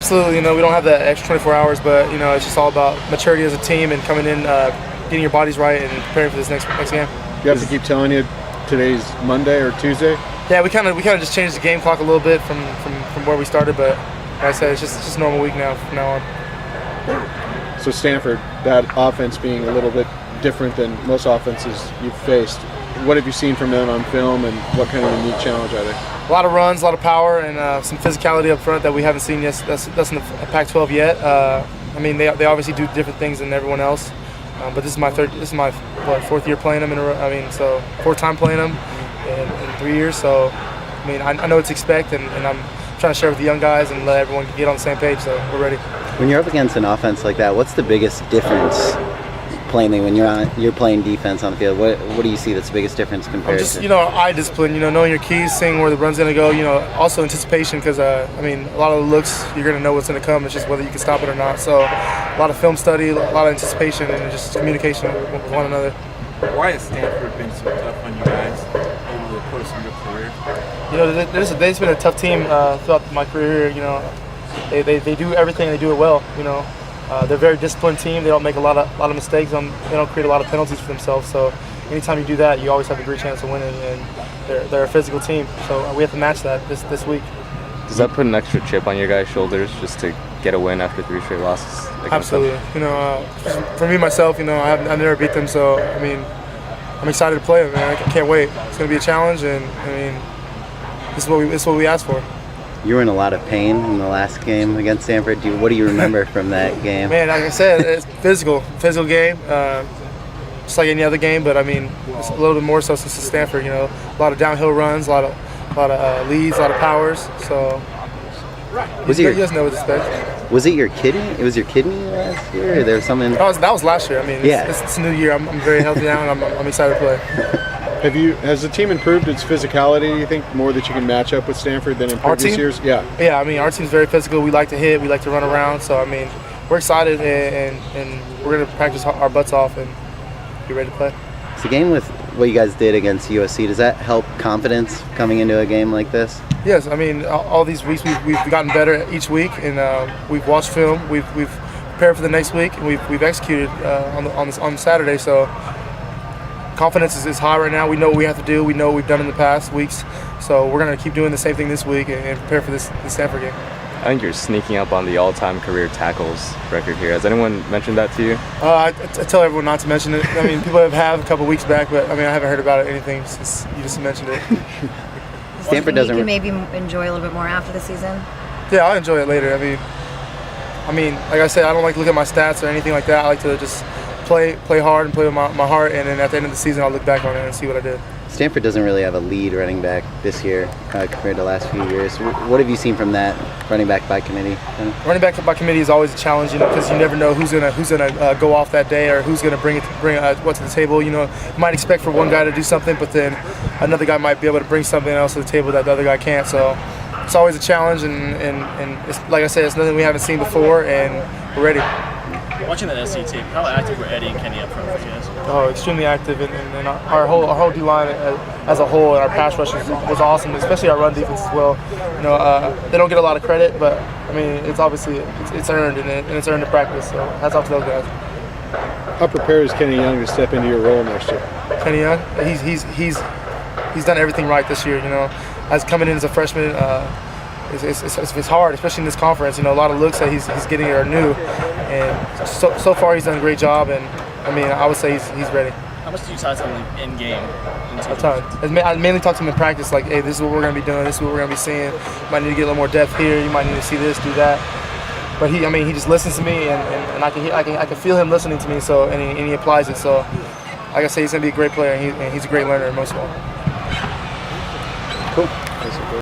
Absolutely, we don't have that extra 24 hours, but it's just all about maturity as a team and coming in, getting your bodies right and preparing for this next game. You have to keep telling you today's Monday or Tuesday? Yeah, we kind of just changed the game clock a little bit from where we started, but like I said, it's just a normal week now from now on. So Stanford, that offense being a little bit different than most offenses you've faced, what have you seen from them on film, and what kind of unique challenge are they? A lot of runs, a lot of power, and some physicality up front that we haven't seen yet. That's in the Pac-12 yet. They obviously do different things than everyone else, but this is my fourth year playing them in a row. So fourth time playing them in 3 years. So I know what to expect, and I'm trying to share with the young guys and let everyone get on the same page. So we're ready. When you're up against an offense like that, what's the biggest difference? Plainly, when you're playing defense on the field, what do you see that's the biggest difference compared to? Eye discipline, knowing your keys, seeing where the run's going to go, also anticipation, because, a lot of the looks, you're going to know what's going to come. It's just whether you can stop it or not. So a lot of film study, a lot of anticipation, and just communication with one another. Why has Stanford been so tough on you guys over the course of your career? They've been a tough team throughout my career here. They do everything, they do it well, They're a very disciplined team. They don't make a lot of mistakes. They don't create a lot of penalties for themselves. So anytime you do that, you always have a great chance of winning. And they're a physical team. So we have to match that this week. Does that put an extra chip on your guys' shoulders just to get a win after 3 straight losses? Absolutely. For me myself, I've never beat them. So I'm excited to play them. Man. I can't wait. It's going to be a challenge, and this is what we asked for. You were in a lot of pain in the last game against Stanford. What do you remember from that game? Man, like I said, it's physical game, just like any other game. But it's a little bit more so since it's Stanford. A lot of downhill runs, a lot of leads, a lot of powers. So you guys know what to expect. Was it your kidney? It was your kidney last year, or there was something? That was last year. It's a new year. I'm very healthy now, and I'm excited to play. Has the team improved its physicality, you think, more that you can match up with Stanford than in previous years? Yeah, our team's very physical. We like to hit, we like to run around. So, we're excited, and we're going to practice our butts off and be ready to play. It's a game with what you guys did against USC. Does that help confidence coming into a game like this? Yes, all these weeks we've gotten better each week, and we've watched film. We've prepared for the next week, and we've executed on Saturday. So confidence is high right now. We know what we have to do. We know what we've done in the past weeks. So we're going to keep doing the same thing this week and prepare for this Stanford game. I think you're sneaking up on the all-time career tackles record here. Has anyone mentioned that to you? I tell everyone not to mention it. People have a couple weeks back, but I haven't heard about it anything since you just mentioned it. Stanford doesn't. You maybe enjoy a little bit more after the season. Yeah, I'll enjoy it later. Like I said, I don't like to look at my stats or anything like that. I like to just play hard and play with my heart, and then at the end of the season, I'll look back on it and see what I did. Stanford doesn't really have a lead running back this year compared to the last few years. What have you seen from that running back by committee? Running back by committee is always a challenge, because you never know who's gonna go off that day or who's gonna bring what to the table. You might expect for one guy to do something, but then another guy might be able to bring something else to the table that the other guy can't. So it's always a challenge, and it's, like I said, it's nothing we haven't seen before, and we're ready. Watching the SC tape, how active were Eddie and Kenny up front for you guys? Oh, extremely active, and our whole D-line as a whole, and our pass rush was awesome, especially our run defense as well. They don't get a lot of credit, but it's obviously it's earned, and it's earned in practice. So hats off to those guys. How prepared is Kenny Young to step into your role next year? Kenny Young, he's done everything right this year. As coming in as a freshman. It's hard, especially in this conference. A lot of looks that he's getting are new, and so far he's done a great job. And I would say he's ready. How much do you talk to him in game? I mainly talk to him in practice, like, hey, this is what we're going to be doing. This is what we're going to be seeing. You might need to get a little more depth here. You might need to see this, do that. But he just listens to me, and I can feel him listening to me. So and he applies it. So like I say, he's going to be a great player, and he's a great learner most of all. Cool.